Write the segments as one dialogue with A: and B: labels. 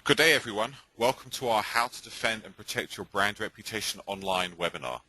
A: Good day, everyone. Welcome to our How to Defend and Protect Your Brand Reputation Online webinar.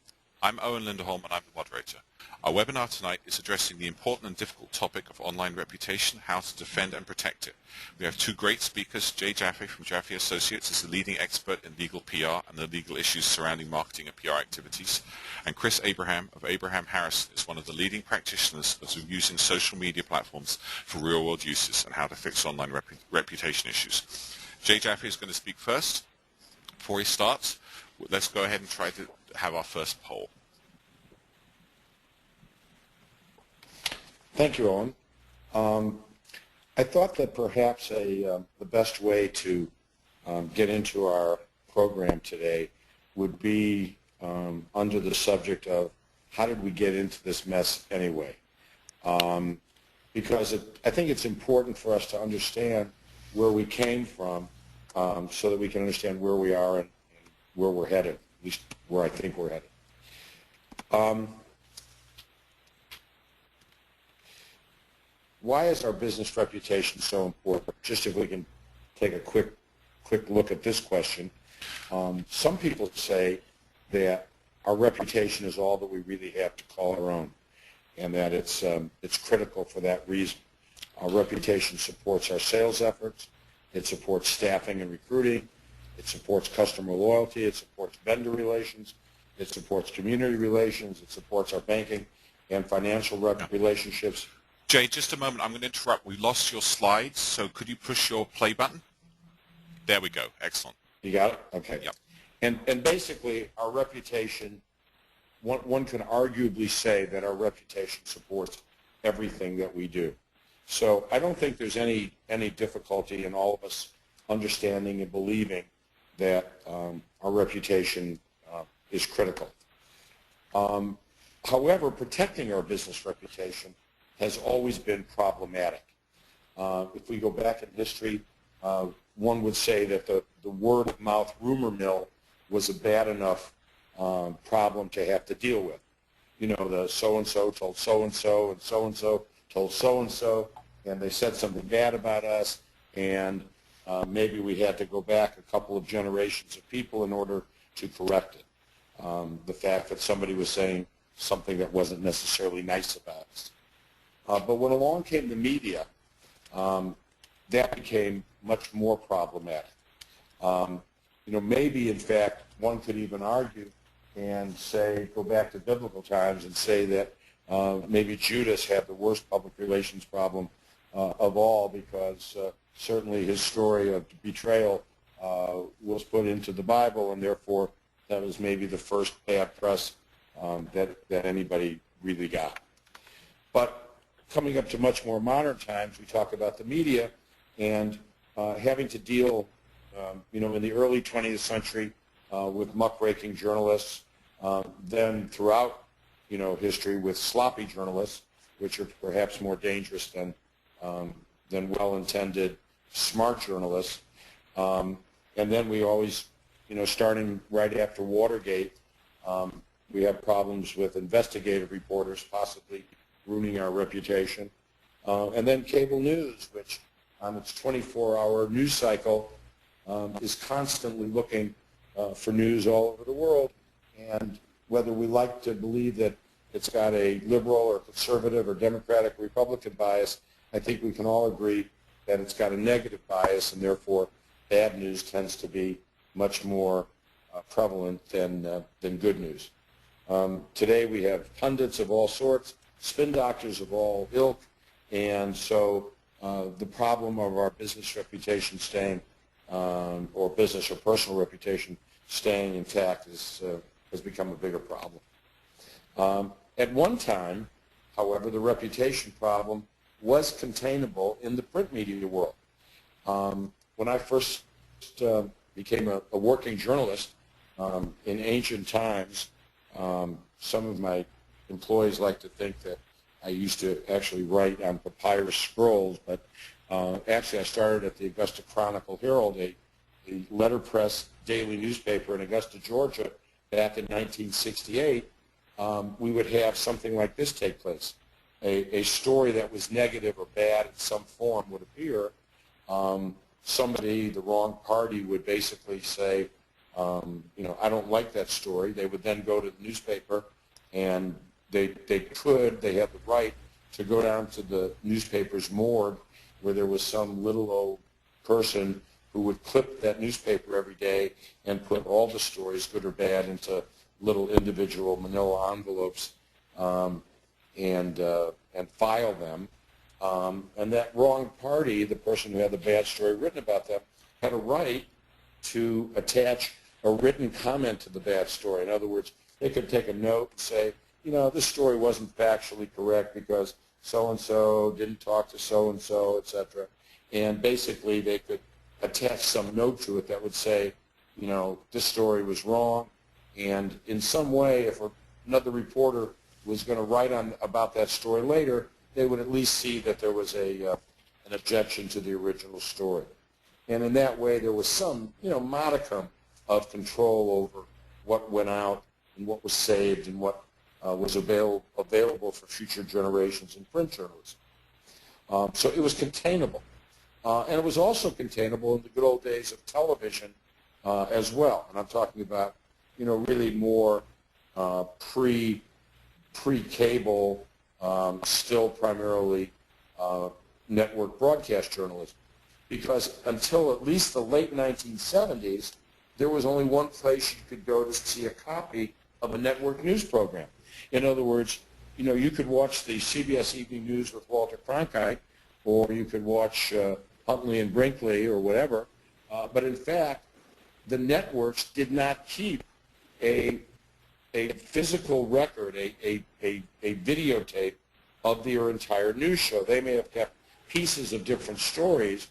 A: I'm Owen Linderholm and I'm the moderator. Our webinar tonight is addressing the important and difficult topic of online reputation, how to defend and protect it. We have two great speakers. Jaffe from Jaffe Associates is the leading expert in legal PR and the legal issues surrounding marketing and PR activities. And Chris Abraham of Abraham Harrison is one of the leading practitioners of using social media platforms for real-world uses and how to fix online reputation issues. Jaffe is going to speak first. Before he starts, let's go ahead and try to have our first poll.
B: Thank you, Owen. I thought that perhaps the best way to get into our program today would be under the subject of how did we get into this mess anyway? Because I think it's important for us to understand where we came from so that we can understand where we are and where we're headed, at least where I think we're headed. Why is our business reputation so important? Just if we can take a quick look at this question. Some people say that our reputation is all that we really have to call our own, and that it's critical for that reason. Our reputation supports our sales efforts. It supports staffing and recruiting. It supports customer loyalty. It supports vendor relations. It supports community relations. It supports our banking and financial relationships.
A: Jay, just a moment. I'm going to interrupt. We lost your slides, so could you push your play button? There we go. Excellent.
B: You got it? Okay.
A: Yep.
B: And basically, our reputation, one can arguably say that our reputation supports everything that we do. So I don't think there's any difficulty in all of us understanding and believing that our reputation is critical. However, protecting our business reputation has always been problematic. If we go back in history, one would say that the word-of-mouth rumor mill was a bad enough problem to have to deal with. You know, the so-and-so told so-and-so, and so-and-so told so-and-so, and they said something bad about us, and maybe we had to go back a couple of generations of people in order to correct it. The fact that somebody was saying something that wasn't necessarily nice about us. But when along came the media, that became much more problematic. Maybe, in fact, one could even argue and say, go back to biblical times and say that maybe Judas had the worst public relations problem of all, because certainly his story of betrayal was put into the Bible, and therefore that was maybe the first bad press that anybody really got. But coming up to much more modern times, we talk about the media and having to deal, in the early 20th century with muckraking journalists, then throughout, history with sloppy journalists, which are perhaps more dangerous than well-intended smart journalists. And then we always, starting right after Watergate, we have problems with investigative reporters possibly ruining our reputation. And then cable news, which on its 24-hour news cycle is constantly looking for news all over the world. And whether we like to believe that it's got a liberal or conservative or Democratic or Republican bias, I think we can all agree that it's got a negative bias, and therefore bad news tends to be much more prevalent than good news. Today we have pundits of all sorts, spin doctors of all ilk, and so the problem of our business reputation staying, or business or personal reputation staying intact has become a bigger problem. At one time, however, the reputation problem was containable in the print media world. When I first became a working journalist in ancient times, some of my employees like to think that I used to actually write on papyrus scrolls, but actually I started at the Augusta Chronicle Herald, a letterpress daily newspaper in Augusta, Georgia, back in 1968. We would have something like this take place. A story that was negative or bad in some form would appear. somebody, the wrong party, would basically say, I don't like that story. They would then go to the newspaper, and they have the right to go down to the newspaper's morgue, where there was some little old person who would clip that newspaper every day and put all the stories, good or bad, into little individual manila envelopes and file them. And that wrong party, the person who had the bad story written about them, had a right to attach a written comment to the bad story. In other words, they could take a note and say, this story wasn't factually correct because so-and-so didn't talk to so-and-so, etc. And basically they could attach some note to it that would say, this story was wrong. And in some way, if another reporter was going to write about that story later, they would at least see that there was an objection to the original story. And in that way, there was some, modicum of control over what went out and what was saved and what was available for future generations in print journalism. So it was containable. And it was also containable in the good old days of television as well. And I'm talking about, really more pre-cable, still primarily network broadcast journalism. Because until at least the late 1970s, there was only one place you could go to see a copy of a network news program. In other words, you could watch the CBS Evening News with Walter Cronkite, or you could watch Huntley and Brinkley or whatever. But in fact, the networks did not keep a physical record, a videotape of their entire news show. They may have kept pieces of different stories,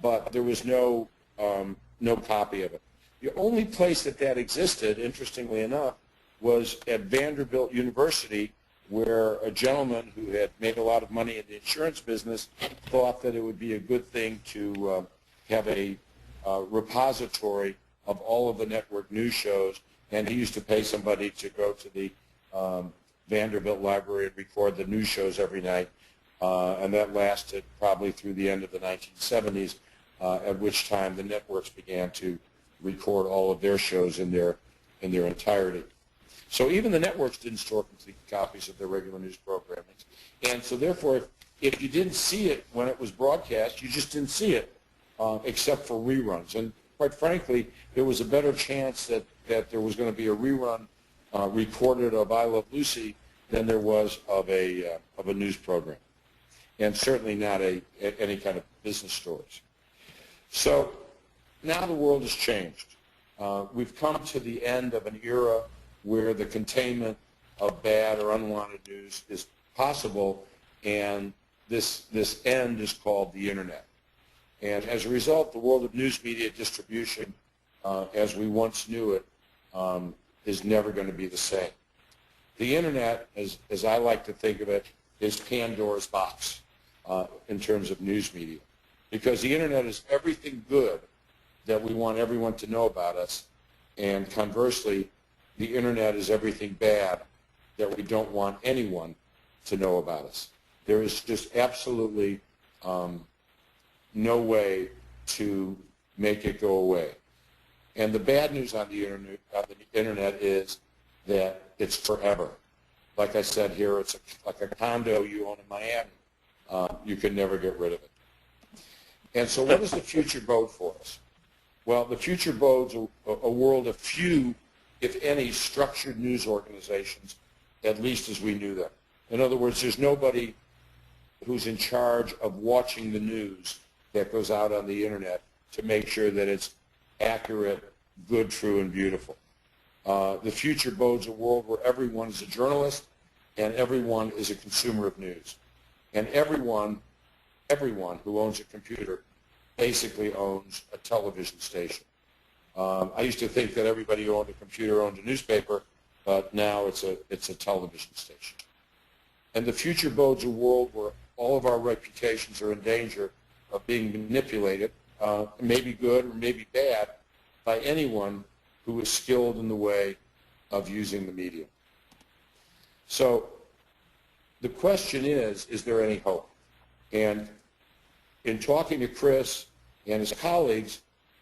B: but there was no copy of it. The only place that existed, interestingly enough, was at Vanderbilt University, where a gentleman who had made a lot of money in the insurance business thought that it would be a good thing to have a repository of all of the network news shows, and he used to pay somebody to go to the Vanderbilt Library and record the news shows every night, and that lasted probably through the end of the 1970s, at which time the networks began to record all of their shows in their entirety. So even the networks didn't store complete copies of their regular news programming. And so therefore, if you didn't see it when it was broadcast, you just didn't see it, except for reruns. And quite frankly, there was a better chance that there was going to be a rerun recorded of I Love Lucy than there was of a news program, and certainly not any kind of business stories. So now the world has changed. We've come to the end of an era where the containment of bad or unwanted news is possible, and this end is called the Internet. And as a result, the world of news media distribution, as we once knew it, is never going to be the same. The Internet, as I like to think of it, is Pandora's box in terms of news media, because the Internet is everything good that we want everyone to know about us, and conversely, the Internet is everything bad that we don't want anyone to know about us. There is just absolutely no way to make it go away. And the bad news on the Internet is that it's forever. Like I said here, it's like a condo you own in Miami. You can never get rid of it. And so what does the future bode for us? Well, the future bodes a world of few, if any, structured news organizations, at least as we knew them. In other words, there's nobody who's in charge of watching the news that goes out on the Internet to make sure that it's accurate, good, true, and beautiful. The future bodes a world where everyone is a journalist and everyone is a consumer of news. And everyone who owns a computer basically owns a television station. I used to think that everybody who owned a computer owned a newspaper, but now it's a television station. And the future bodes a world where all of our reputations are in danger of being manipulated, maybe good or maybe bad, by anyone who is skilled in the way of using the medium. So the question is there any hope? And in talking to Chris And as colleagues,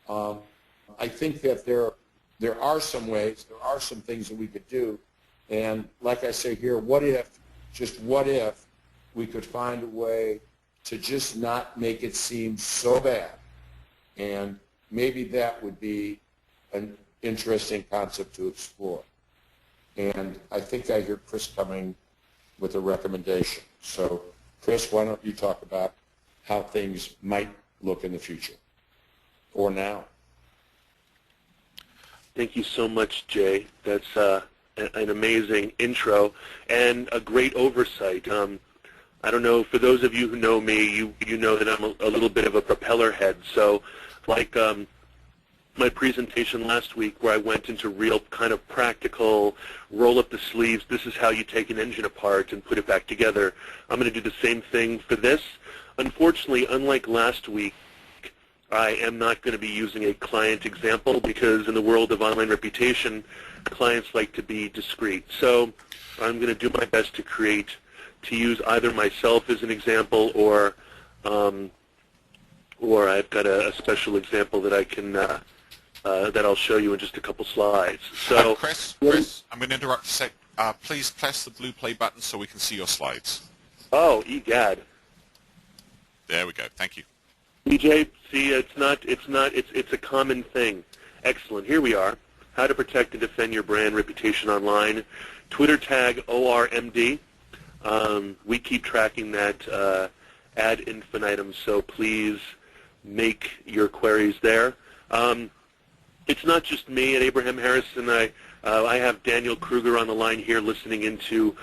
B: I think that there are some ways, there are some things that we could do. And like I say here, what if, just what if, we could find a way to just not make it seem so bad? And maybe that would be an interesting concept to explore. And I think I hear Chris coming with a recommendation. So, Chris, why don't you talk about how things might look in the future, or now?
C: Thank you so much, Jay. That's an amazing intro and a great oversight. I don't know, for those of you who know me, you know that I'm a little bit of a propeller head. So, like my presentation last week where I went into real kind of practical, roll up the sleeves, this is how you take an engine apart and put it back together. I'm going to do the same thing for this. Unfortunately, unlike last week, I am not going to be using a client example because in the world of online reputation, clients like to be discreet. So I'm going to do my best to use either myself as an example or I've got a special example that I can that I'll show you in just a couple slides. So,
A: Chris, I'm going to interrupt a sec. Please press the blue play button so we can see your slides.
C: Oh, egad.
A: There we go. Thank you.
C: EJ, see, it's a common thing. Excellent. Here we are. How to protect and defend your brand reputation online. Twitter tag ORMD. We keep tracking that ad infinitum, so please make your queries there. It's not just me at Abraham Harrison. I have Daniel Kruger on the line here listening in to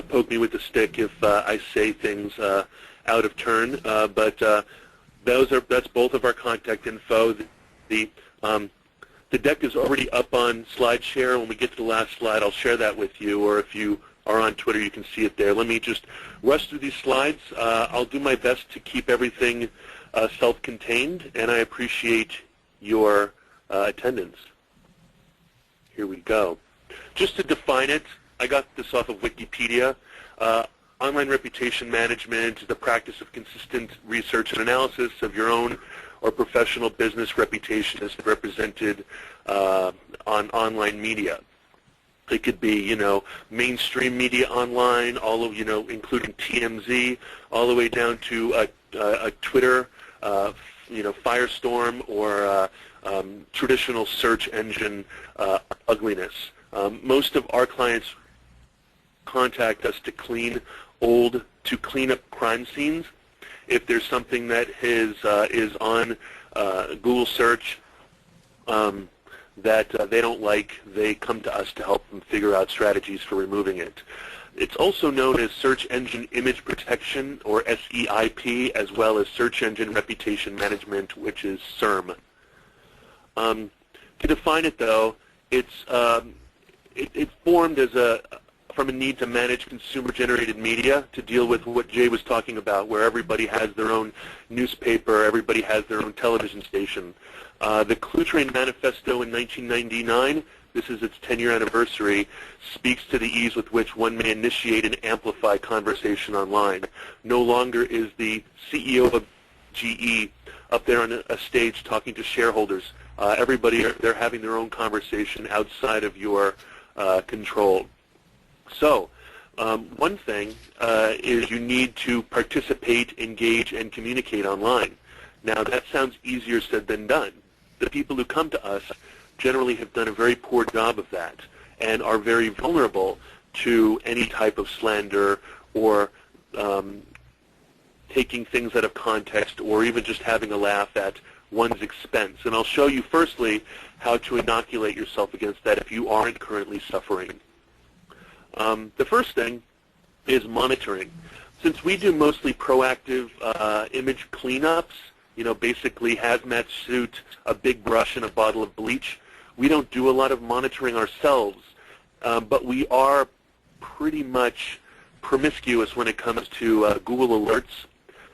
C: poke me with the stick if I say things out of turn. But that's both of our contact info. The deck is already up on SlideShare. When we get to the last slide, I'll share that with you, or if you are on Twitter, you can see it there. Let me just rush through these slides. I'll do my best to keep everything self-contained, and I appreciate your attendance. Here we go. Just to define it, I got this off of Wikipedia. Online reputation management is the practice of consistent research and analysis of your own or professional business reputation as represented on online media. It could be, mainstream media online, all of, including TMZ, all the way down to a Twitter, firestorm, or traditional search engine ugliness. Most of our clients contact us to clean up crime scenes. If there's something that is on Google search that they don't like, they come to us to help them figure out strategies for removing it. It's also known as Search Engine Image Protection, or SEIP, as well as Search Engine Reputation Management, which is SERM. To define it, though, it's formed from a need to manage consumer-generated media to deal with what Jay was talking about, where everybody has their own newspaper, everybody has their own television station. The Cluetrain Manifesto in 1999, this is its 10-year anniversary, speaks to the ease with which one may initiate and amplify conversation online. No longer is the CEO of GE up there on a stage talking to shareholders. They're having their own conversation outside of your control. So, one thing is you need to participate, engage, and communicate online. Now, that sounds easier said than done. The people who come to us generally have done a very poor job of that and are very vulnerable to any type of slander or taking things out of context or even just having a laugh at one's expense. And I'll show you firstly how to inoculate yourself against that if you aren't currently suffering. The first thing is monitoring. Since we do mostly proactive image cleanups, basically hazmat suit, a big brush, and a bottle of bleach, we don't do a lot of monitoring ourselves, but we are pretty much promiscuous when it comes to Google alerts.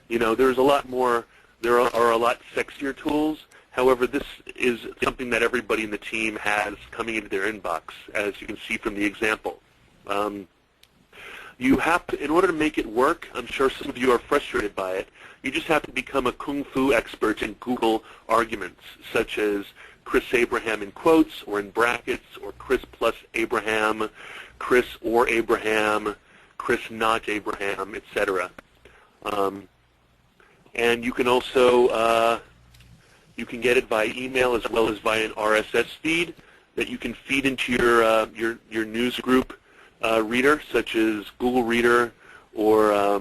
C: There's a lot more, there are a lot sexier tools. However, this is something that everybody in the team has coming into their inbox, as you can see from the example. You have to, in order to make it work, I'm sure some of you are frustrated by it, you just have to become a kung fu expert in Google arguments, such as Chris Abraham in quotes or in brackets, or Chris plus Abraham, Chris or Abraham, Chris not Abraham, etc. And you can also, you can get it by email as well as via an RSS feed that you can feed into your news group reader, such as Google Reader or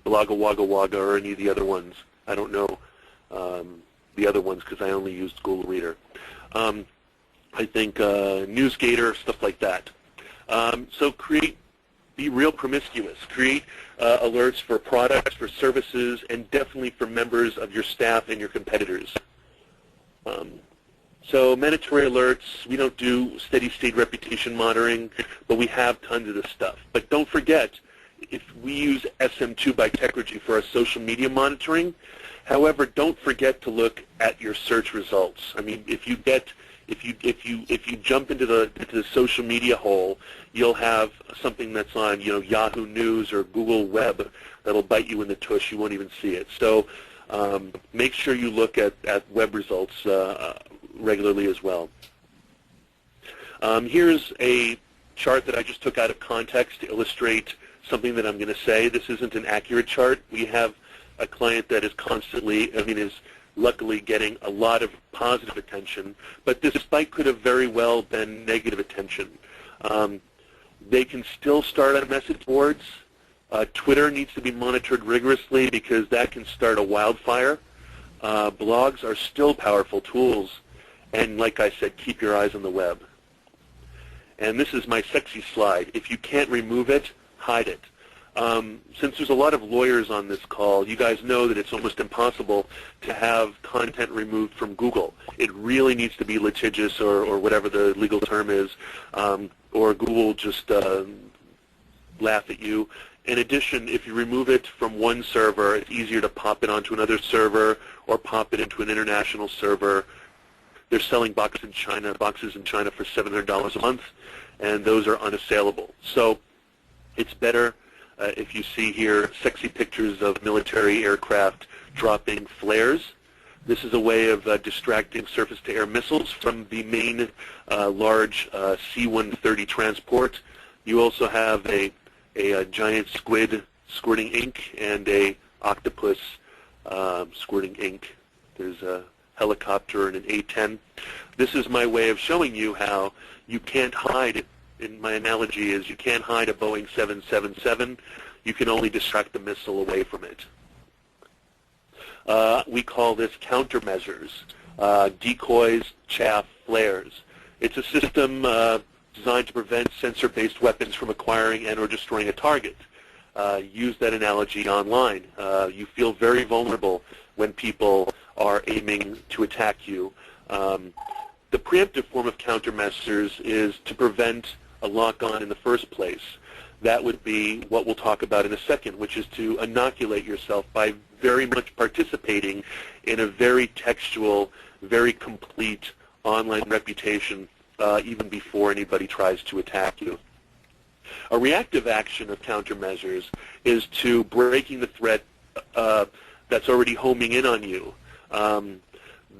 C: Blogga Wagga Wagga or any of the other ones. I don't know the other ones because I only used Google Reader. I think NewsGator, stuff like that. So be real promiscuous. Create alerts for products, for services, and definitely for members of your staff and your competitors. So mandatory alerts, we don't do steady-state reputation monitoring, but we have tons of this stuff. But don't forget, if we use SM2 by Technology for our social media monitoring, however, don't forget to look at your search results. I mean, if you jump into the social media hole, you'll have something that's on Yahoo News or Google Web that'll bite you in the tush. You won't even see it. So make sure you look at web results regularly as well. Here's a chart that I just took out of context to illustrate something that I'm going to say. This isn't an accurate chart. We have a client that is constantly, is luckily getting a lot of positive attention, but this spike could have very well been negative attention. They can still start on message boards. Twitter needs to be monitored rigorously because that can start a wildfire. Blogs are still powerful tools, and like I said, keep your eyes on the web. And this is my sexy slide. If you can't remove it, hide it. Since there's a lot of lawyers on this call, you guys know that it's almost impossible to have content removed from Google. It really needs to be litigious or whatever the legal term is, or Google will just laugh at you. In addition, if you remove it from one server, it's easier to pop it onto another server or pop it into an international server. They're selling boxes in China for $700 a month, and those are unassailable. So it's better if you see here sexy pictures of military aircraft dropping flares. This is a way of distracting surface-to-air missiles from the main large C-130 transport. You also have a giant squid squirting ink and a octopus squirting ink. There's a helicopter and an A-10. This is my way of showing you how you can't hide, in my analogy is you can't hide a Boeing 777. You can only distract the missile away from it. We call this countermeasures, decoys, chaff, flares. It's a system designed to prevent sensor-based weapons from acquiring and or destroying a target. Use that analogy online. You feel very vulnerable when people are aiming to attack you. The preemptive form of countermeasures is to prevent a lock-on in the first place. That would be what we'll talk about in a second, which is to inoculate yourself by very much participating in a very textual, very complete online reputation even before anybody tries to attack you. A reactive action of countermeasures is to breaking the threat that's already homing in on you.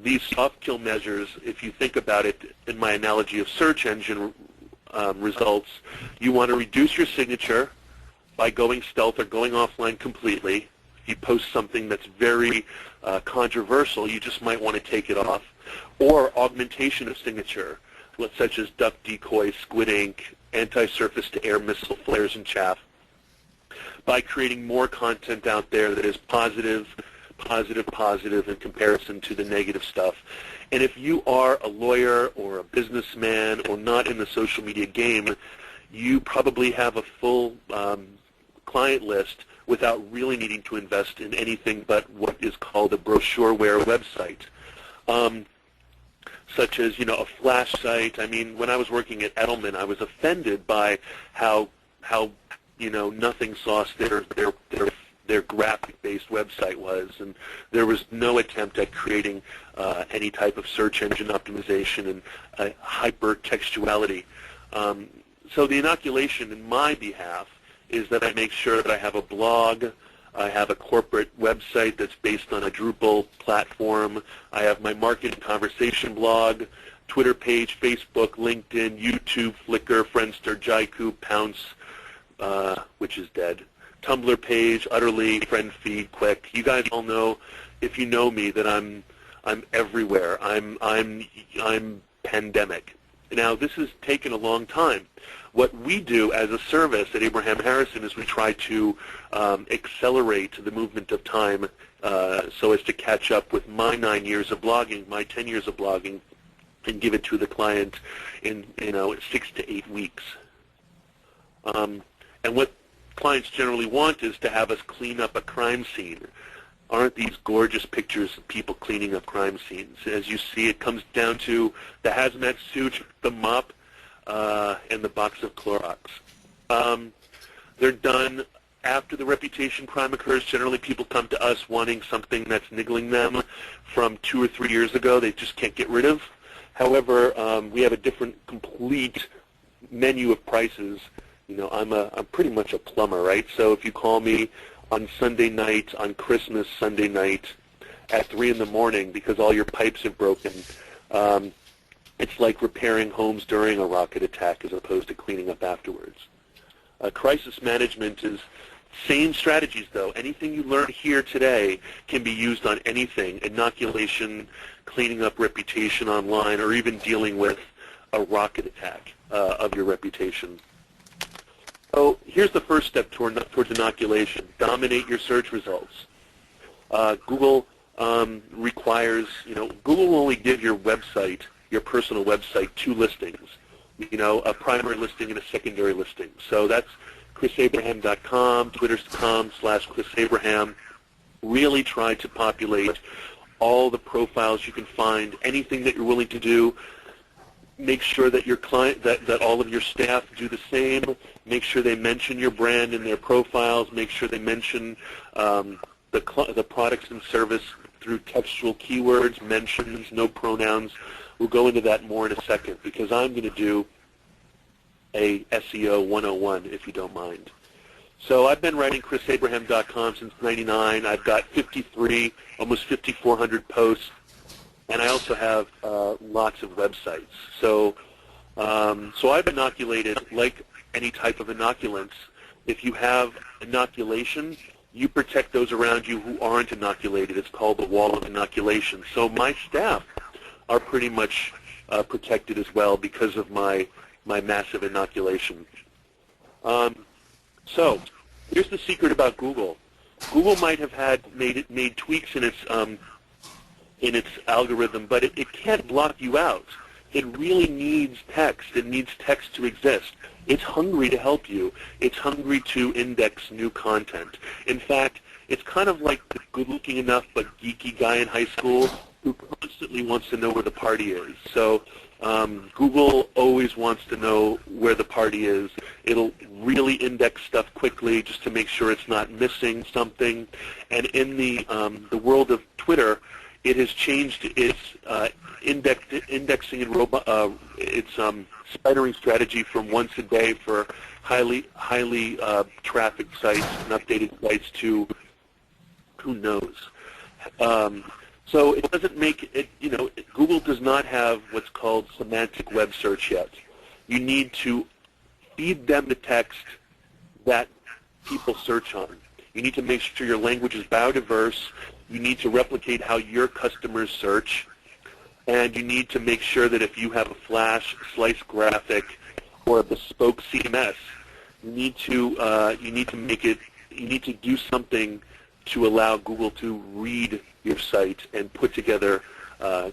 C: These soft kill measures, if you think about it in my analogy of search engine results, you want to reduce your signature by going stealth or going offline completely. If you post something that's very controversial, you just might want to take it off. Or augmentation of signature, such as duck decoy, squid ink, anti-surface-to-air missile flares and chaff, by creating more content out there that is positive in comparison to the negative stuff. And if you are a lawyer or a businessman or not in the social media game, you probably have a full client list without really needing to invest in anything but what is called a brochureware website. Such as, a flash site. I mean, when I was working at Edelman, I was offended by how nothing sauce their graphic-based website was, and there was no attempt at creating any type of search engine optimization and hyper-textuality. So the inoculation in my behalf is that I make sure that I have a blog. I have a corporate website that's based on a Drupal platform. I have my marketing conversation blog, Twitter page, Facebook, LinkedIn, YouTube, Flickr, Friendster, Jaiku, Pounce, which is dead, Tumblr page, Utterly, Friend Feed, Quick. You guys all know, if you know me, that I'm everywhere. I'm pandemic. Now, this has taken a long time. What we do as a service at Abraham Harrison is we try to accelerate the movement of time so as to catch up with my 9 years of blogging, my 10 years of blogging, and give it to the client in 6 to 8 weeks. And what clients generally want is to have us clean up a crime scene. Aren't these gorgeous pictures of people cleaning up crime scenes? As you see, it comes down to the hazmat suit, the mop, and the box of Clorox. They're done after the reputation crime occurs. Generally, people come to us wanting something that's niggling them from 2 or 3 years ago they just can't get rid of. However, we have a different, complete menu of prices. I'm pretty much a plumber, right? So if you call me on Sunday night, on Christmas Sunday night, at 3 in the morning because all your pipes have broken, it's like repairing homes during a rocket attack as opposed to cleaning up afterwards. Crisis management is same strategies, though. Anything you learn here today can be used on anything: inoculation, cleaning up reputation online, or even dealing with a rocket attack of your reputation. So here's the first step towards inoculation. Dominate your search results. Google requires, Google will only give your website, your personal website, 2 listings, a primary listing and a secondary listing. So that's chrisabraham.com, twitter.com/chrisabraham. Really try to populate all the profiles you can find, anything that you're willing to do. Make sure that your client, that all of your staff do the same. Make sure they mention your brand in their profiles. Make sure they mention the products and service through textual keywords, mentions, no pronouns. We'll go into that more in a second because I'm going to do a SEO 101, if you don't mind. So I've been writing chrisabraham.com since '99. I've got 53, almost 5,400 posts. And I also have lots of websites. So I've inoculated like any type of inoculants. If you have inoculation, you protect those around you who aren't inoculated. It's called the wall of inoculation. So my staff are pretty much protected as well because of my massive inoculation. So here's the secret about Google. Google might have made tweaks in its algorithm, but it can't block you out. It really needs text. It needs text to exist. It's hungry to help you. It's hungry to index new content. In fact, it's kind of like the good-looking enough but geeky guy in high school who constantly wants to know where the party is. So Google always wants to know where the party is. It'll really index stuff quickly just to make sure it's not missing something. And in the world of Twitter, it has changed its indexing and its spidering strategy from once a day for highly trafficked sites and updated sites to who knows. So it doesn't make it. Google does not have what's called semantic web search yet. You need to feed them the text that people search on. You need to make sure your language is biodiverse. You need to replicate how your customers search, and you need to make sure that if you have a flash slice graphic or a bespoke CMS, you need to do something to allow Google to read your site and put together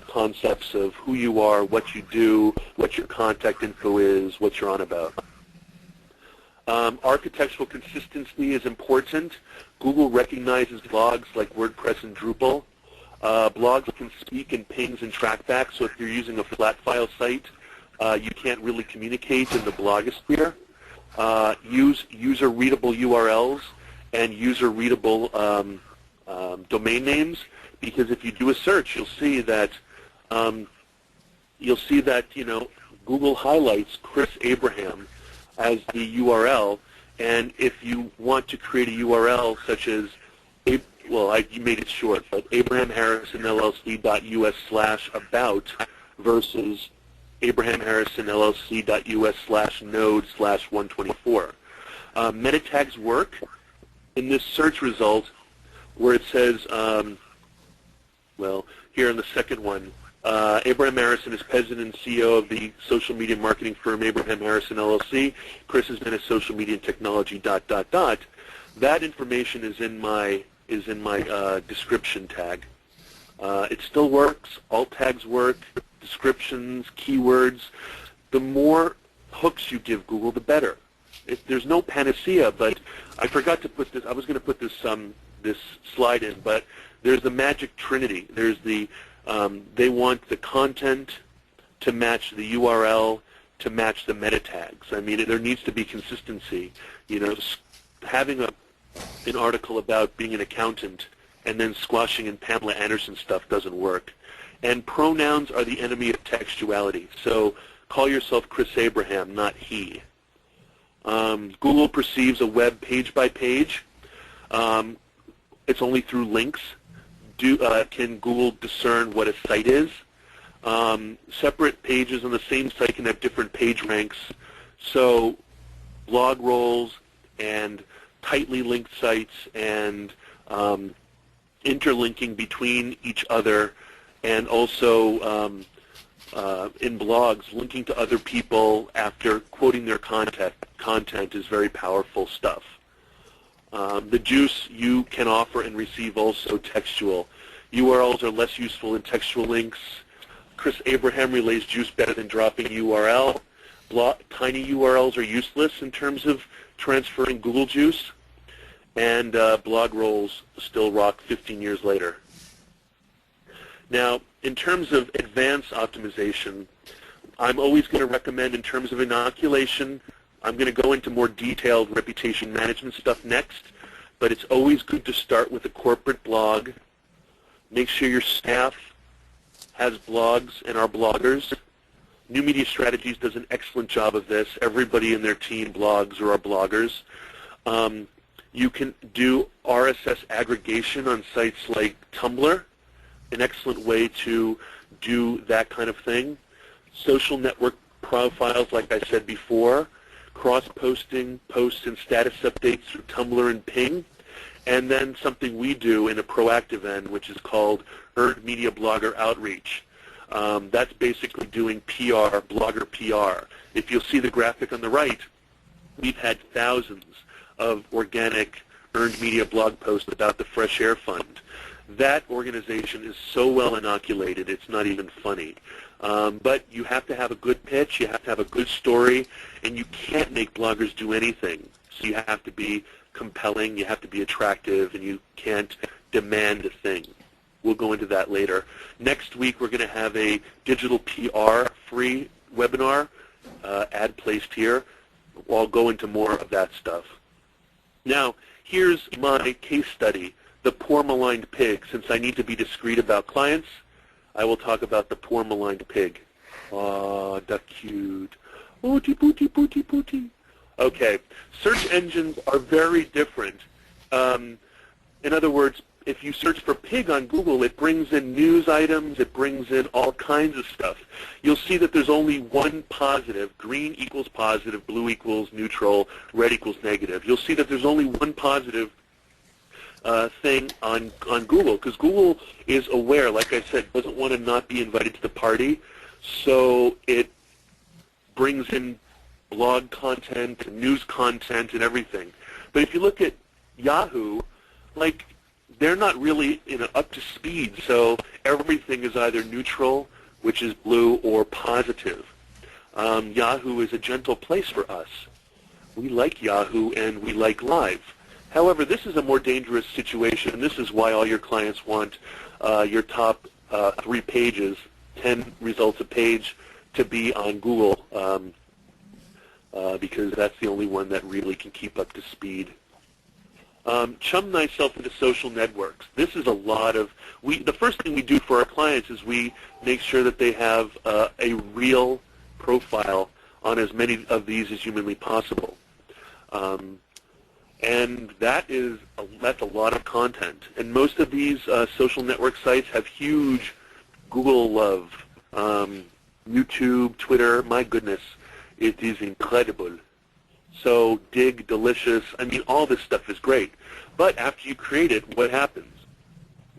C: concepts of who you are, what you do, what your contact info is, what you're on about. Architectural consistency is important. Google recognizes blogs like WordPress and Drupal. Blogs can speak in pings and trackbacks, so if you're using a flat file site, you can't really communicate in the blogosphere. Use user-readable URLs and user-readable domain names, because if you do a search, you'll see that Google highlights Chris Abraham as the URL, And if you want to create a URL such as, you made it short, but abrahamharrisonllc.us/about versus abrahamharrisonllc.us/node/124. Meta tags work in this search result where it says, here in the second one, Abraham Harrison is president and CEO of the social media marketing firm Abraham Harrison LLC. Chris has been a social media and technology ... That information is in my description tag. It still works. Alt tags work. Descriptions, keywords. The more hooks you give Google, the better. There's no panacea, but I forgot to put this. I was going to put this slide in, but there's the magic trinity. There's the they want the content to match the URL to match the meta tags. I mean, there needs to be consistency. You know, having an article about being an accountant and then squashing in Pamela Anderson stuff doesn't work. And pronouns are the enemy of textuality. So call yourself Chris Abraham, not he. Google perceives a web page by page. It's only through links. Can Google discern what a site is? Separate pages on the same site can have different page ranks. So blog rolls and tightly linked sites and interlinking between each other, and also in blogs, linking to other people after quoting their content is very powerful stuff. The juice you can offer and receive also textual. URLs are less useful in textual links. Chris Abraham relays juice better than dropping URL. Tiny URLs are useless in terms of transferring Google juice. And blog rolls still rock 15 years later. Now, in terms of advanced optimization, I'm always going to recommend, in terms of inoculation, I'm going to go into more detailed reputation management stuff next, but it's always good to start with a corporate blog. Make sure your staff has blogs and are bloggers. New Media Strategies does an excellent job of this. Everybody in their team blogs or are bloggers. You can do RSS aggregation on sites like Tumblr, an excellent way to do that kind of thing. Social network profiles, like I said before, cross-posting posts and status updates through Tumblr and Ping, and then something we do in a proactive end, which is called Earned Media Blogger Outreach. That's basically doing PR, blogger PR. If you'll see the graphic on the right, we've had thousands of organic earned media blog posts about the Fresh Air Fund. That organization is so well inoculated, it's not even funny. But you have to have a good pitch, you have to have a good story, and you can't make bloggers do anything. So you have to be compelling, you have to be attractive, and you can't demand a thing. We'll go into that later. Next week we're going to have a digital PR free webinar, ad placed here. I'll go into more of that stuff. Now, here's my case study, the poor maligned pig. Since I need to be discreet about clients, I will talk about the poor maligned pig. Aw, duck cute. Ooty pooty pooty pooty. Okay, search engines are very different. In other words, if you search for pig on Google, it brings in news items, it brings in all kinds of stuff. You'll see that there's only one positive. Green equals positive, blue equals neutral, red equals negative. You'll see that there's only one positive thing on Google, because Google is aware, like I said, doesn't want to not be invited to the party, so it brings in blog content, and news content, and everything. But if you look at Yahoo, like, they're not really up to speed, so everything is either neutral, which is blue, or positive. Yahoo is a gentle place for us. We like Yahoo, and we like live. However, this is a more dangerous situation, and this is why all your clients want your top 3 pages, 10 results a page, to be on Google, because that's the only one that really can keep up to speed. Chum thyself into social networks. This is a lot of, the first thing we do for our clients is we make sure that they have a real profile on as many of these as humanly possible. And that's a lot of content. And most of these social network sites have huge Google love. YouTube, Twitter, my goodness, it is incredible. So Dig, Delicious, I mean, all this stuff is great. But after you create it, what happens?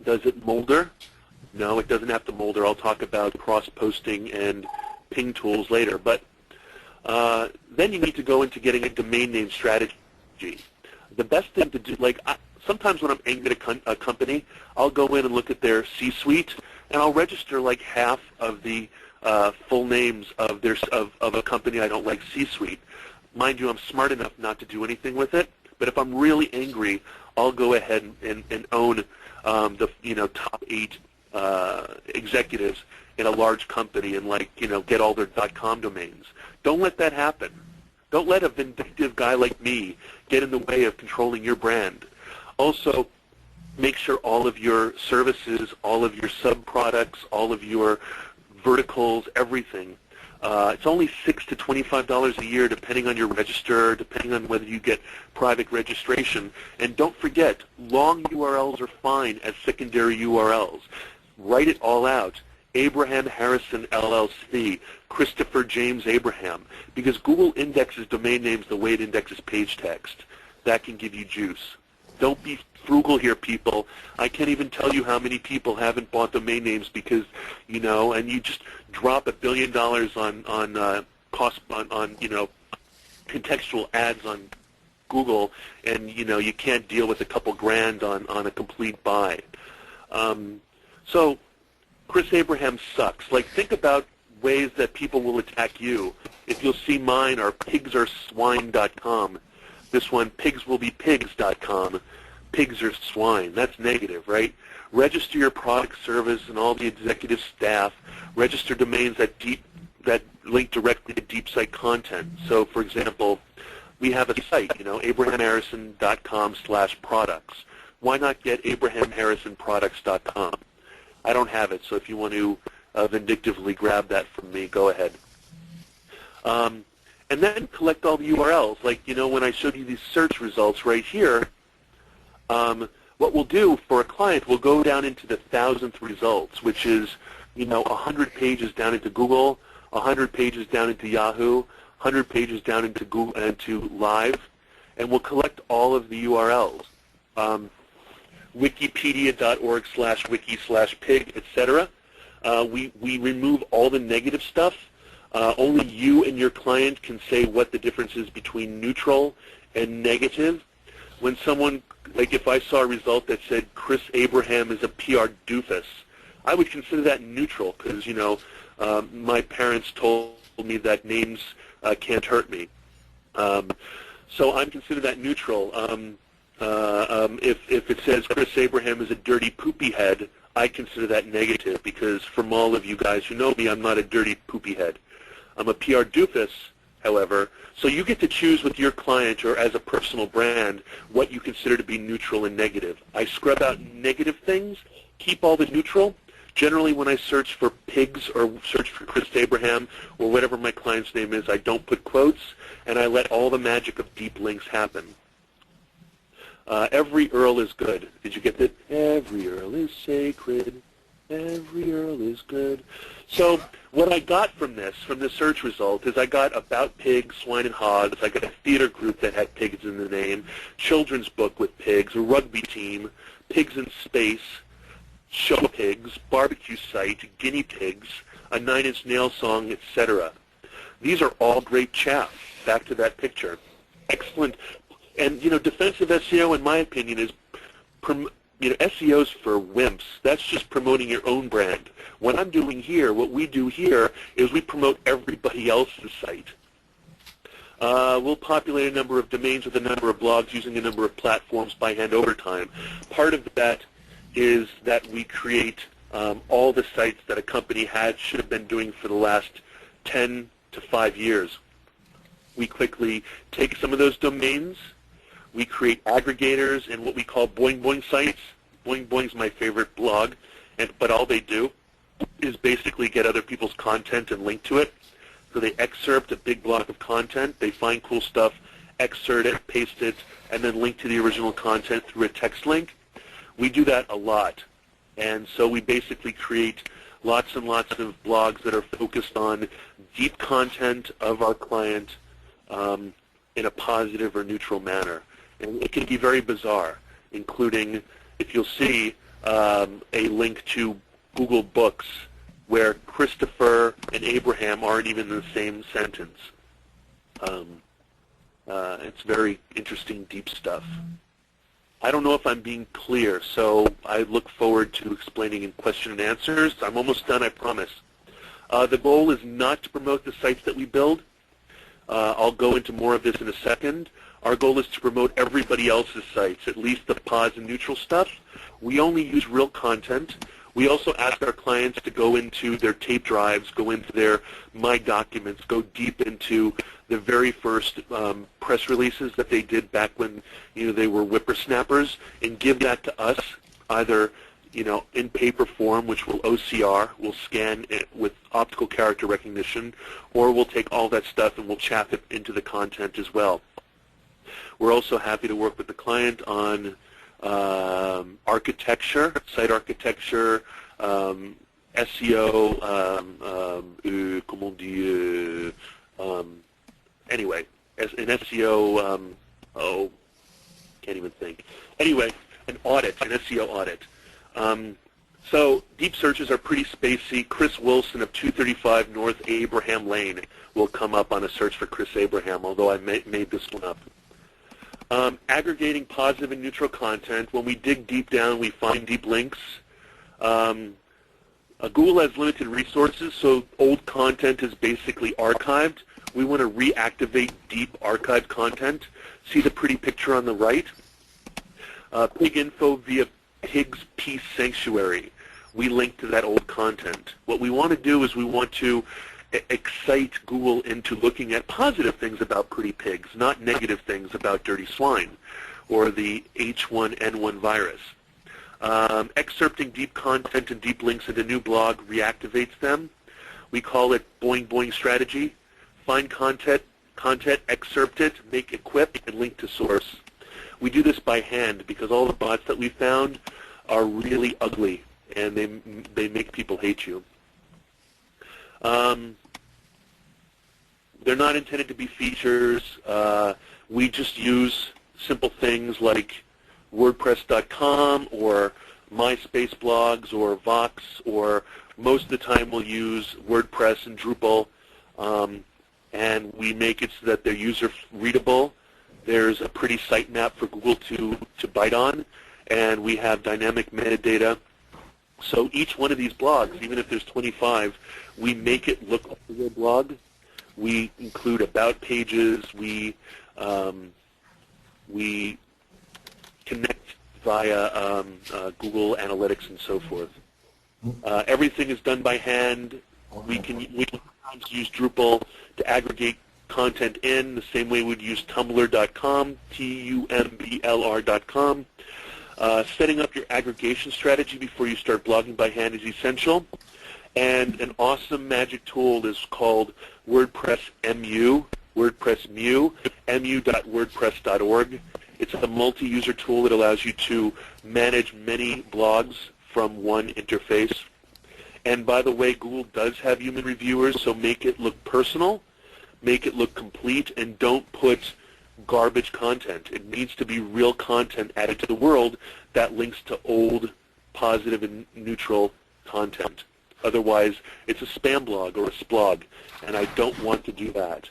C: Does it molder? No, it doesn't have to molder. I'll talk about cross-posting and ping tools later. But then you need to go into getting a domain name strategy. The best thing to do, sometimes when I'm angry at a company, I'll go in and look at their C-suite, and I'll register like half of the full names of a company I don't like C-suite. Mind you, I'm smart enough not to do anything with it, but if I'm really angry, I'll go ahead and own the top 8 executives in a large company and get all their .com domains. Don't let that happen. Don't let a vindictive guy like me get in the way of controlling your brand. Also, make sure all of your services, all of your sub-products, all of your verticals, everything, it's only $6 to $25 a year depending on your register, depending on whether you get private registration. And don't forget, long URLs are fine as secondary URLs. Write it all out. Abraham Harrison LLC, Christopher James Abraham, because Google indexes domain names the way it indexes page text. That can give you juice. Don't be frugal here, people. I can't even tell you how many people haven't bought domain names because, and you just drop $1 billion on contextual ads on Google, and you can't deal with a couple grand on a complete buy. So Chris Abraham sucks. Think about ways that people will attack you. If you'll see mine are pigsareswine.com. This one, pigswillbepigs.com. Pigs are swine. That's negative, right? Register your product, service, and all the executive staff. Register domains that link directly to deep site content. So, for example, we have a site, abrahamharrison.com/products. Why not get abrahamharrisonproducts.com? I don't have it, so if you want to vindictively grab that from me, go ahead. And then collect all the URLs. When I showed you these search results right here, what we'll do for a client, we'll go down into the 1,000th results, which is, 100 pages down into Google, 100 pages down into Yahoo, 100 pages down into Google and to Live, and we'll collect all of the URLs. Wikipedia.org/wiki/pig, etc. We remove all the negative stuff. Only you and your client can say what the difference is between neutral and negative. When someone, if I saw a result that said Chris Abraham is a PR doofus, I would consider that neutral because, my parents told me that names can't hurt me. So I'm considered that neutral. If it says Chris Abraham is a dirty poopy head, I consider that negative because from all of you guys who know me, I'm not a dirty poopy head. I'm a PR doofus, however, so you get to choose with your client or as a personal brand what you consider to be neutral and negative. I scrub out negative things, keep all the neutral. Generally, when I search for pigs or search for Chris Abraham or whatever my client's name is, I don't put quotes, and I let all the magic of deep links happen. Every Earl is good. Did you get that? Every Earl is sacred. Every Earl is good. So what I got from the search result is I got about pigs, swine, and hogs. I got a theater group that had pigs in the name, children's book with pigs, a rugby team, pigs in space, show pigs, barbecue site, guinea pigs, a Nine Inch Nails song, etc. These are all great chaff. Back to that picture. Excellent. And, defensive SEO, in my opinion, is, SEO's for wimps. That's just promoting your own brand. What I'm doing here, what we do here, is we promote everybody else's site. We'll populate a number of domains with a number of blogs using a number of platforms by hand over time. Part of that is that we create all the sites that a company should have been doing for the last 10 to 5 years. We quickly take some of those domains. We create aggregators and what we call Boing Boing sites. Boing Boing's my favorite blog, but all they do is basically get other people's content and link to it. So they excerpt a big block of content, they find cool stuff, excerpt it, paste it, and then link to the original content through a text link. We do that a lot. And so we basically create lots and lots of blogs that are focused on deep content of our client in a positive or neutral manner. And it can be very bizarre, including, if you'll see, a link to Google Books where Christopher and Abraham aren't even in the same sentence. It's very interesting, deep stuff. I don't know if I'm being clear, so I look forward to explaining in question and answers. I'm almost done, I promise. The goal is not to promote the sites that we build. I'll go into more of this in a second. Our goal is to promote everybody else's sites, at least the pause and neutral stuff. We only use real content. We also ask our clients to go into their tape drives, go into their My Documents, go deep into the very first press releases that they did back when they were whippersnappers, and give that to us either in paper form, which will OCR, we'll scan it with optical character recognition, or we'll take all that stuff and we'll chap it into the content as well. We're also happy to work with the client on architecture, site architecture, SEO, comment on dit, anyway, as an SEO, can't even think. Anyway, an SEO audit. So deep searches are pretty spacey. Chris Wilson of 235 North Abraham Lane will come up on a search for Chris Abraham, although I made this one up. Aggregating positive and neutral content. When we dig deep down, we find deep links. Google has limited resources, so old content is basically archived. We want to reactivate deep archived content. See the pretty picture on the right? Pig info via Pig's Peace Sanctuary. We link to that old content. What we want to do is we want to excite Google into looking at positive things about pretty pigs, not negative things about dirty swine or the H1N1 virus. Excerpting deep content and deep links into new blog reactivates them. We call it boing boing strategy. Find content, excerpt it, make equip, and link to source. We do this by hand because all the bots that we found are really ugly and they make people hate you. They're not intended to be features. We just use simple things like WordPress.com or MySpace blogs or Vox, or most of the time we'll use WordPress and Drupal, and we make it so that they're user-readable. There's a pretty sitemap for Google to bite on, and we have dynamic metadata. So each one of these blogs, even if there's 25, we make it look like a real blog. We include about pages. We connect via Google Analytics and so forth. Everything is done by hand. We sometimes use Drupal to aggregate content in the same way we'd use Tumblr.com, Tumblr.com. Setting up your aggregation strategy before you start blogging by hand is essential. And an awesome magic tool is called WordPress MU, mu.wordpress.org. It's a multi-user tool that allows you to manage many blogs from one interface. And by the way, Google does have human reviewers, so make it look personal, make it look complete, and don't put garbage content. It needs to be real content added to the world that links to old, positive, and neutral content. Otherwise, it's a spam blog or a splog, and I don't want to do that.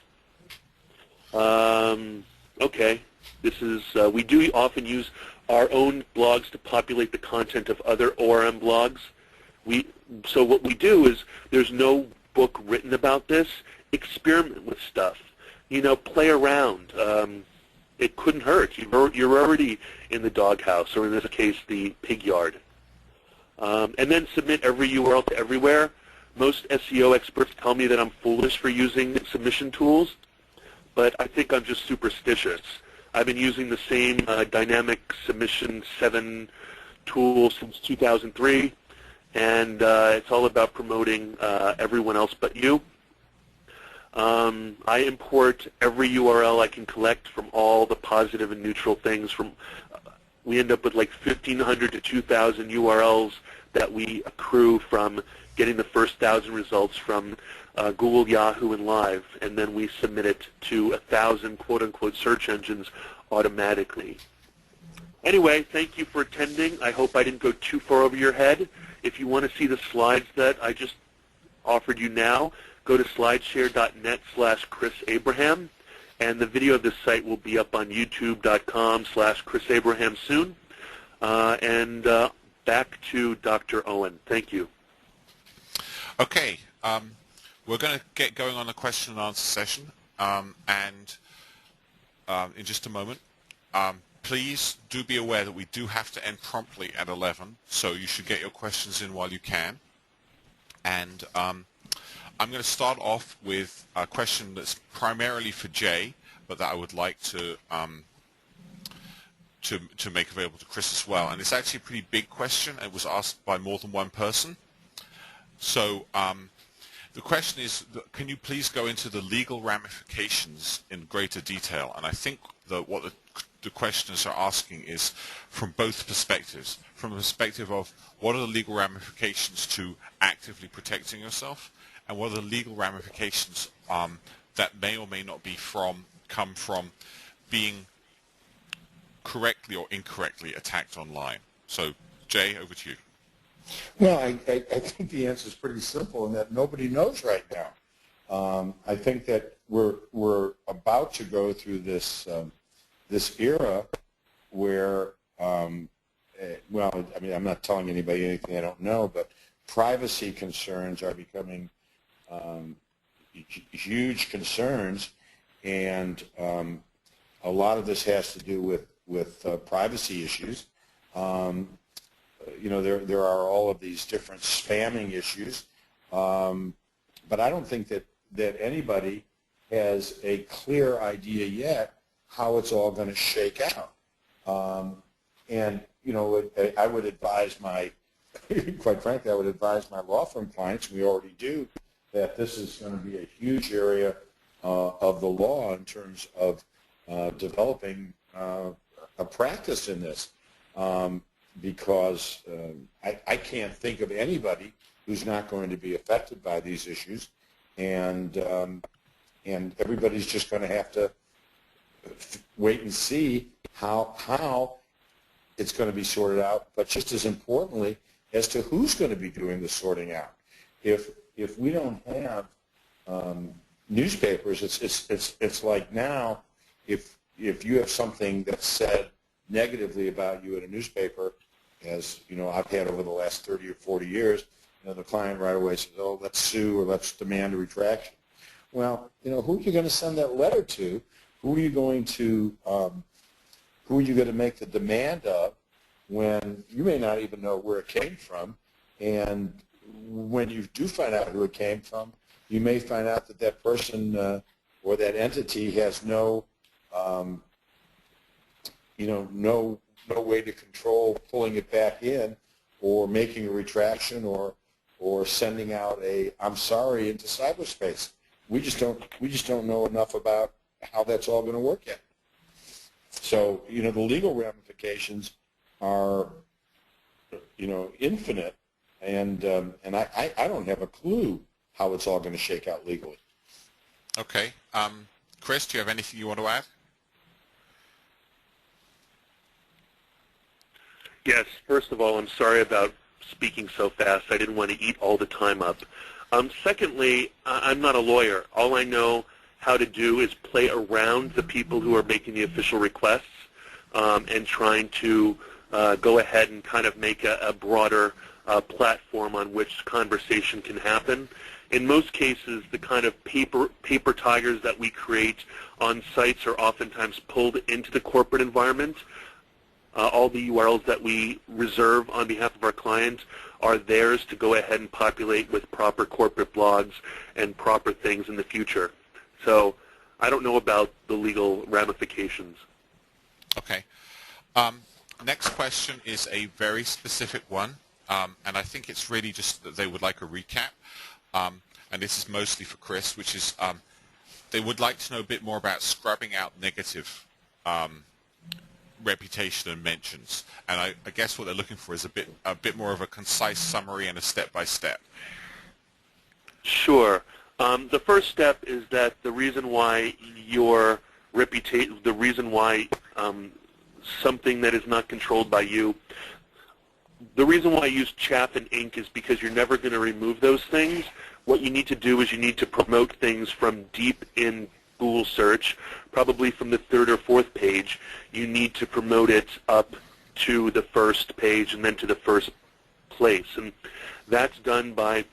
C: Okay, this is, we do often use our own blogs to populate the content of other ORM blogs. So what we do is, there's no book written about this. Experiment with stuff. Play around. It couldn't hurt. You're already in the doghouse, or in this case, the pig yard. And then submit every URL to everywhere. Most SEO experts tell me that I'm foolish for using submission tools, but I think I'm just superstitious. I've been using the same dynamic submission 7 tool since 2003, and it's all about promoting everyone else but you. I import every URL I can collect from all the positive and neutral things. We end up with like 1,500 to 2,000 URLs that we accrue from getting the first 1,000 results from Google, Yahoo, and Live, and then we submit it to 1,000 quote-unquote search engines automatically. Anyway, thank you for attending. I hope I didn't go too far over your head. If you want to see the slides that I just offered you now, go to slideshare.net/Chris Abraham, and the video of this site will be up on youtube.com/Chris Abraham soon. Back to Dr. Owen. Thank you.
A: Okay, we're going to get going on the question and answer session, in just a moment. Please do be aware that we do have to end promptly at 11, so you should get your questions in while you can. And I'm going to start off with a question that's primarily for Jay, but that I would like to make available to Chris as well. And it's actually a pretty big question. It was asked by more than one person. So the question is, can you please go into the legal ramifications in greater detail? And I think that what the questioners are asking is from both perspectives. From the perspective of what are the legal ramifications to actively protecting yourself, and what are the legal ramifications that may or may not be come from being correctly or incorrectly attacked online. So, Jay, over to you.
B: Well, I think the answer is pretty simple in that nobody knows right now. I think that we're about to go through this this era where, well, I mean, I'm not telling anybody anything I don't know, but privacy concerns are becoming huge concerns, and a lot of this has to do with privacy issues. You know, there are all of these different spamming issues, but I don't think that anybody has a clear idea yet how it's all going to shake out. And, you know, I would advise quite frankly, I would advise my law firm clients, we already do, that this is going to be a huge area of the law in terms of developing a practice in this. Because I can't think of anybody who's not going to be affected by these issues, and everybody's just going to have to wait and see how it's going to be sorted out, but just as importantly, as to who's going to be doing the sorting out. If we don't have newspapers, it's like now, if you have something that's said negatively about you in a newspaper, as you know, I've had over the last 30 or 40 years, you know, the client right away says, "Oh, let's sue or let's demand a retraction." Well, you know, who are you going to send that letter to? Who are you going to make the demand of when you may not even know where it came from? And when you do find out who it came from, you may find out that that person or that entity has no way to control pulling it back in, or making a retraction, or sending out a "I'm sorry" into cyberspace. We just don't know enough about how that's all going to work yet. So, you know, the legal ramifications are, you know, infinite, and I don't have a clue how it's all going to shake out legally.
A: Okay, Chris, do you have anything you want to add?
C: Yes, first of all, I'm sorry about speaking so fast. I didn't want to eat all the time up. Secondly, I'm not a lawyer. All I know how to do is play around the people who are making the official requests and trying to go ahead and kind of make a broader platform on which conversation can happen. In most cases, the kind of paper tigers that we create on sites are oftentimes pulled into the corporate environment. All the URLs that we reserve on behalf of our clients are theirs to go ahead and populate with proper corporate blogs and proper things in the future. So I don't know about the legal ramifications.
A: Okay. Next question is a very specific one, and I think it's really just that they would like a recap, and this is mostly for Chris, which is they would like to know a bit more about scrubbing out negative reputation and mentions. And I guess what they're looking for is a bit more of a concise summary and a step-by-step.
C: Sure. The first step is that the reason why your reputation, the reason why something that is not controlled by you, the reason why I use chaff and ink is because you're never going to remove those things. What you need to do is you need to promote things from deep in Google search, probably from the third or fourth page. You need to promote it up to the first page and then to the first place. And that's done by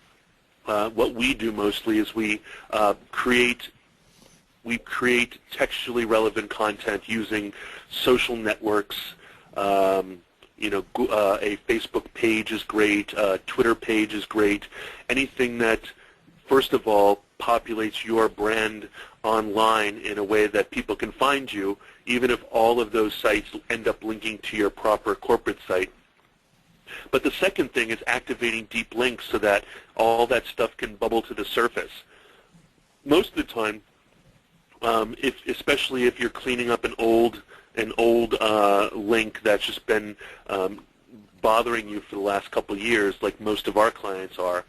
C: what we do mostly is we create textually relevant content using social networks. A Facebook page is great, a Twitter page is great. Anything that, first of all, populates your brand online in a way that people can find you, even if all of those sites end up linking to your proper corporate site. But the second thing is activating deep links so that all that stuff can bubble to the surface. Most of the time, especially if you're cleaning up an old link that's just been bothering you for the last couple of years, like most of our clients are.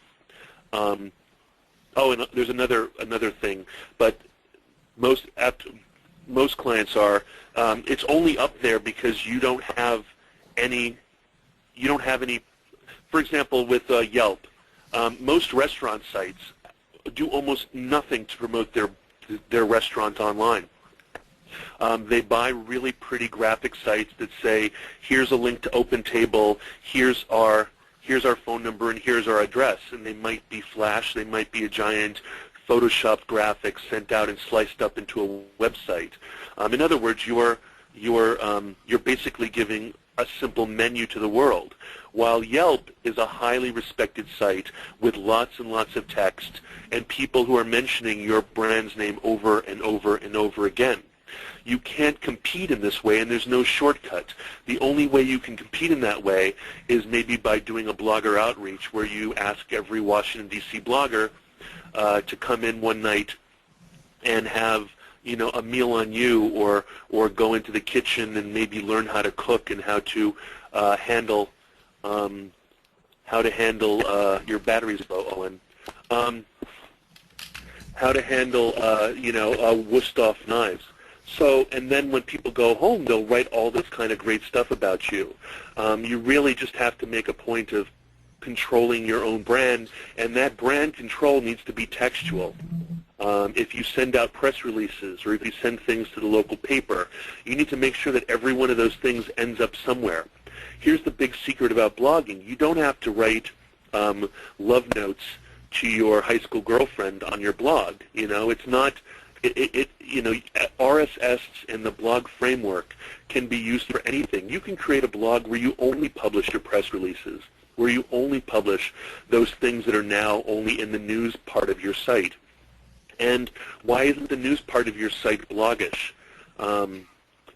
C: And there's another thing, but most clients are. It's only up there because you don't have any. For example, with Yelp, most restaurant sites do almost nothing to promote their restaurant online. They buy really pretty graphic sites that say, here's a link to OpenTable, here's our phone number, and here's our address. And they might be Flash, they might be a giant Photoshopped graphic sent out and sliced up into a website. In other words, you're basically giving a simple menu to the world. While Yelp is a highly respected site with lots and lots of text and people who are mentioning your brand's name over and over and over again. You can't compete in this way, and there's no shortcut. The only way you can compete in that way is maybe by doing a blogger outreach where you ask every Washington, D.C. blogger to come in one night and have a meal on you, or go into the kitchen and maybe learn how to cook and how to handle your batteries low, Owen. How to handle Wusthof knives. So, and then when people go home, they'll write all this kind of great stuff about you. You really just have to make a point of controlling your own brand, and that brand control needs to be textual. If you send out press releases or if you send things to the local paper, you need to make sure that every one of those things ends up somewhere. Here's the big secret about blogging. You don't have to write love notes to your high school girlfriend on your blog. It's not... RSS and the blog framework can be used for anything. You can create a blog where you only publish your press releases, where you only publish those things that are now only in the news part of your site. And why isn't the news part of your site bloggish?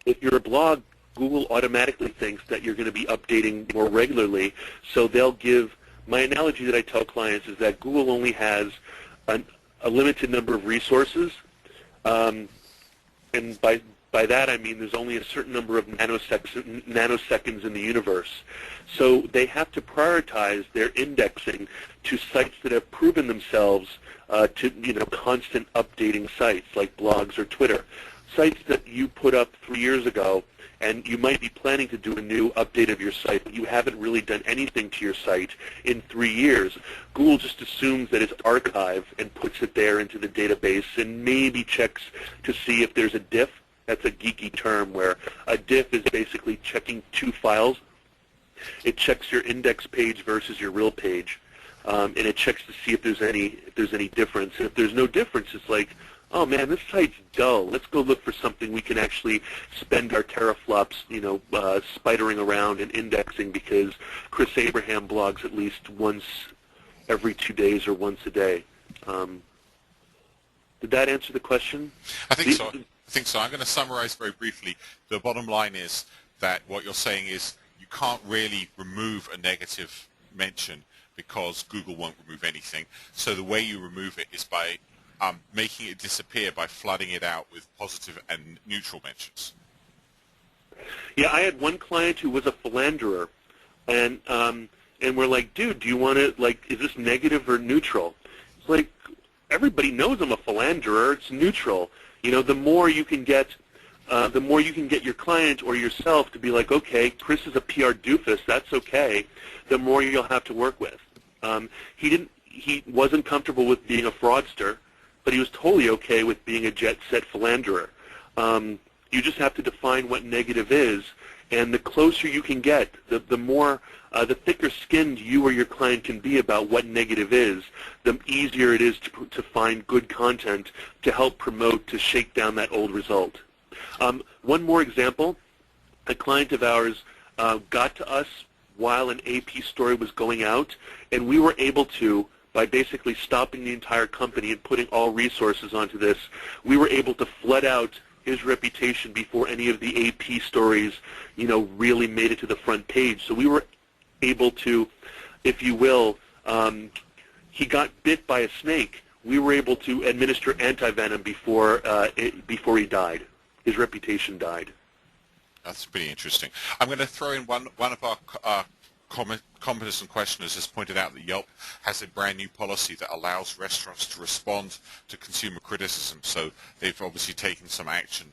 C: If you're a blog, Google automatically thinks that you're going to be updating more regularly, so they'll give... My analogy that I tell clients is that Google only has a limited number of resources. And by that I mean there's only a certain number of nanoseconds in the universe. So they have to prioritize their indexing to sites that have proven themselves to constant updating sites like blogs or Twitter. Sites that you put up 3 years ago, and you might be planning to do a new update of your site, but you haven't really done anything to your site in 3 years. Google just assumes that it's archived and puts it there into the database and maybe checks to see if there's a diff. That's a geeky term where a diff is basically checking two files. It checks your index page versus your real page, and it checks to see if there's any difference. And if there's no difference, it's like, oh man, this site's dull. Let's go look for something we can actually spend our teraflops, spidering around and indexing, because Chris Abraham blogs at least once every 2 days or once a day. Did that answer the question?
A: I think so. I'm going to summarize very briefly. The bottom line is that what you're saying is you can't really remove a negative mention because Google won't remove anything. So the way you remove it is by making it disappear by flooding it out with positive and neutral mentions.
C: Yeah, I had one client who was a philanderer, and we're like, dude, do you want to, like, is this negative or neutral? It's like, everybody knows I'm a philanderer. It's neutral. You know, the more you can get your client or yourself to be like, okay, Chris is a PR doofus. That's okay. The more you'll have to work with. He wasn't comfortable with being a fraudster, but he was totally okay with being a jet-set philanderer. You just have to define what negative is, and the closer you can get, the more, the thicker-skinned you or your client can be about what negative is, the easier it is to find good content to help promote, to shake down that old result. One more example, a client of ours got to us while an AP story was going out, and we were able to, by basically stopping the entire company and putting all resources onto this, we were able to flood out his reputation before any of the AP stories, you know, really made it to the front page. So we were able to, if you will, he got bit by a snake. We were able to administer antivenom before he died. His reputation died.
A: That's pretty interesting. I'm going to throw in one of our commenters and questioners has pointed out that Yelp has a brand new policy that allows restaurants to respond to consumer criticism. So they've obviously taken some action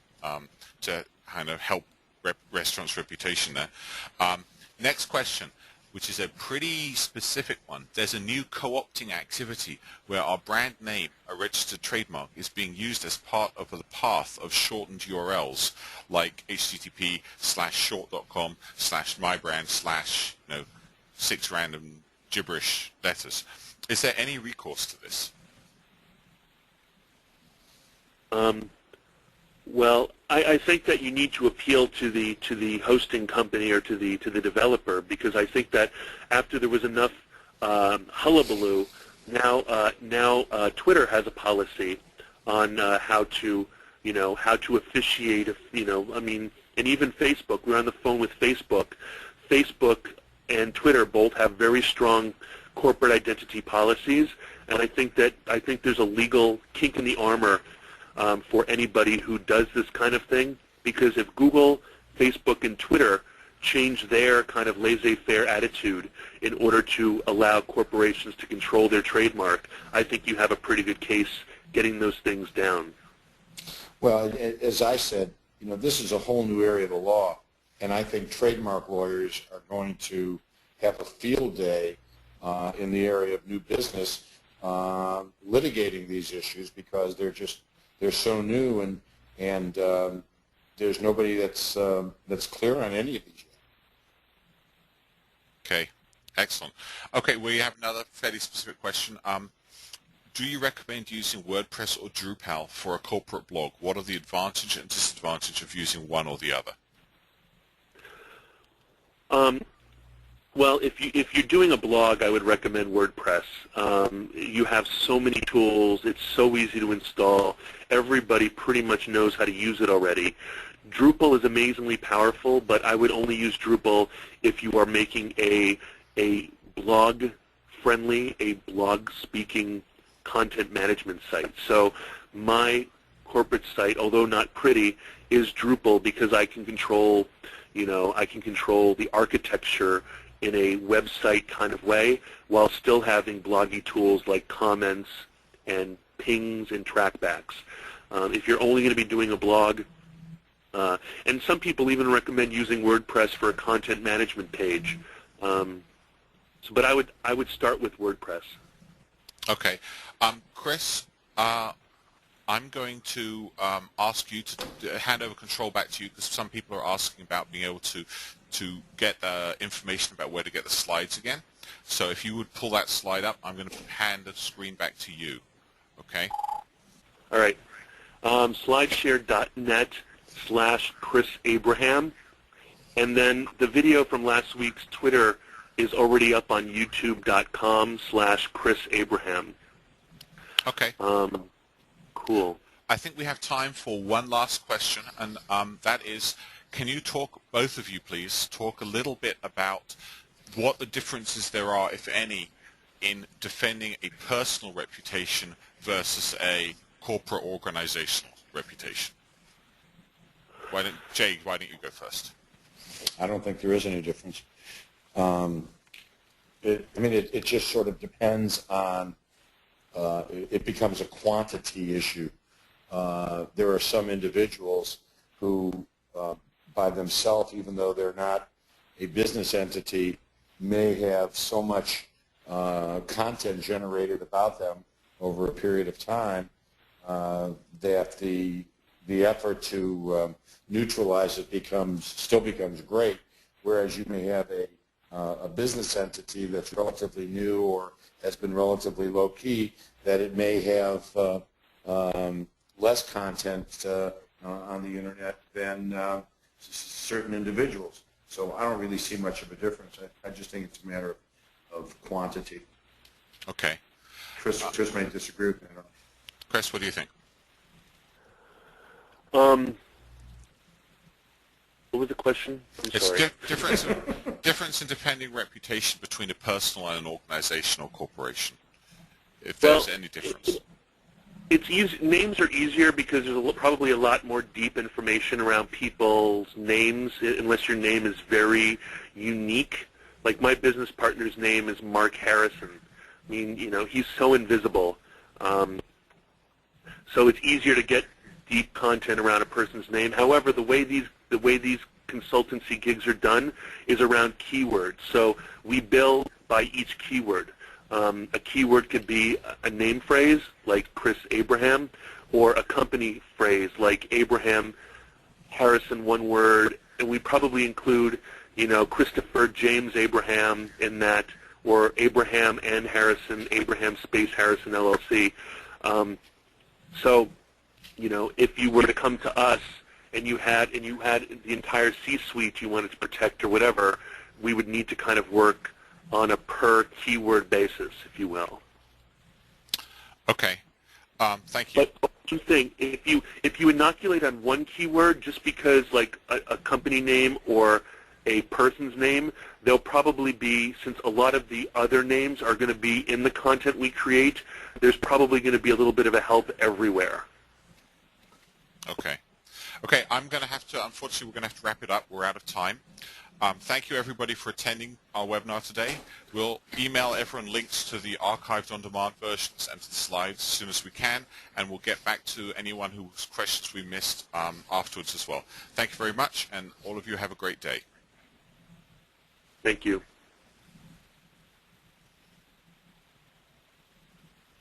A: to kind of help restaurants' reputation there. Next question, which is a pretty specific one. There's a new co-opting activity where our brand name, a registered trademark, is being used as part of the path of shortened URLs like http://short.com/mybrand/ 6 random gibberish letters. Is there any recourse to this?
C: Well, I think that you need to appeal to the hosting company or to the developer, because I think that after there was enough hullabaloo, now Twitter has a policy on how to officiate. I mean, and even Facebook. We're on the phone with Facebook. Facebook and Twitter both have very strong corporate identity policies, and I think there's a legal kink in the armor for anybody who does this kind of thing, because if Google, Facebook, and Twitter change their kind of laissez-faire attitude in order to allow corporations to control their trademark, I think you have a pretty good case getting those things down.
B: Well, as I said, this is a whole new area of the law, and I think trademark lawyers are going to have a field day in the area of new business litigating these issues, because they're so new, and there's nobody that's clear on any of these yet.
A: Okay, excellent. Okay, we have another fairly specific question. Do you recommend using WordPress or Drupal for a corporate blog? What are the advantage and disadvantage of using one or the other?
C: Well, if you're doing a blog, I would recommend WordPress. You have so many tools. It's so easy to install. Everybody pretty much knows how to use it already. Drupal is amazingly powerful, but I would only use Drupal if you are making a blog-friendly, a blog-speaking content management site. So my corporate site, although not pretty, is Drupal, because I can control, the architecture in a website kind of way, while still having bloggy tools like comments and pings and trackbacks. If you're only going to be doing a blog, and some people even recommend using WordPress for a content management page. But I would start with WordPress.
A: Okay. Chris, I'm going to ask you to hand over control back to you, because some people are asking about being able to get information about where to get the slides again. So if you would pull that slide up, I'm going to hand the screen back to you. Okay?
C: All right. Slideshare.net/Chris Abraham. And then the video from last week's Twitter is already up on youtube.com/Chris Abraham.
A: Okay.
C: Cool.
A: I think we have time for one last question, and that is, can you talk, both of you please, talk a little bit about what the differences there are, if any, in defending a personal reputation versus a corporate organizational reputation? Jay, why don't you go first?
B: I don't think there is any difference. It just sort of depends on, it becomes a quantity issue. There are some individuals who, by themselves, even though they're not a business entity, may have so much content generated about them over a period of time that the effort to neutralize it still becomes great, whereas you may have a business entity that's relatively new or has been relatively low-key, that it may have less content on the internet than certain individuals. So I don't really see much of a difference. I just think it's a matter of quantity.
A: Okay.
B: Chris may disagree with me.
A: Chris, what do you think?
C: What was the question? I'm sorry.
A: Difference in defending reputation between a personal and an organization or corporation, if there's any difference.
C: It's easy. Names are easier because there's probably a lot more deep information around people's names, unless your name is very unique. Like my business partner's name is Mark Harrison. I mean, he's so invisible. So it's easier to get deep content around a person's name. However, the way these consultancy gigs are done is around keywords. So we bill by each keyword. A keyword could be a name phrase like Chris Abraham, or a company phrase like Abraham Harrison, one word, and we probably include, Christopher James Abraham in that, or Abraham and Harrison, Abraham space Harrison LLC. So, if you were to come to us and you had the entire C-suite you wanted to protect or whatever, we would need to kind of work on a per keyword basis, if you will.
A: Okay. Thank you.
C: But one thing, if you inoculate on one keyword, just because like a company name or a person's name, they'll probably be, since a lot of the other names are going to be in the content we create, there's probably going to be a little bit of a help everywhere.
A: Okay. Okay, unfortunately, we're going to have to wrap it up. We're out of time. Thank you, everybody, for attending our webinar today. We'll email everyone links to the archived on-demand versions and to the slides as soon as we can, and we'll get back to anyone whose questions we missed afterwards as well. Thank you very much, and all of you have a great day.
C: Thank you.